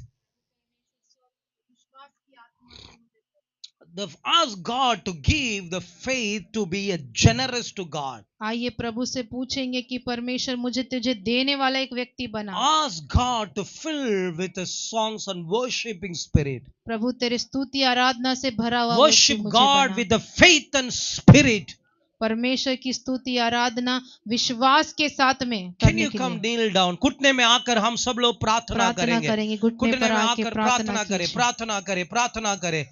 Ask God to give the faith to be a generous to God. आइए प्रभु से पूछेंगे कि परमेश्वर मुझे तुझे देने वाला एक व्यक्ति बना। Ask God to fill with a songs and worshiping spirit. प्रभु तेरे स्तुति आराधना से भरा हुआ व्यक्ति Worship मुझे God बना। with the faith and spirit. परमेश्वर की स्तुति आराधना विश्वास के साथ में Can करने you के come लिए kneel down? घुटने में आकर हम सब लोग प्रार्थना करेंगे। घुटने घुटने पर में आके आकर प्रार्थना प्रार्थना करें, कीजिए। प्रार्थना करें, प्रार्थना करें।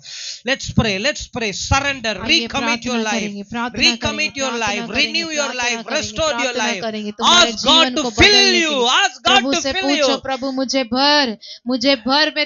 Let's pray, surrender, आइए recommit your प्रार्थना life, करेंगे, प्रार्थना recommit करेंगे, your प्रार्थना life, करेंगे, renew your प्रार्थना life, करेंगे, restore your प्रार्थना life. करेंगे तुम्हारे Ask God जीवन to को fill बदलने के you. लिए। Ask God प्रभु to से fill पूछो you. प्रभु मुझे भर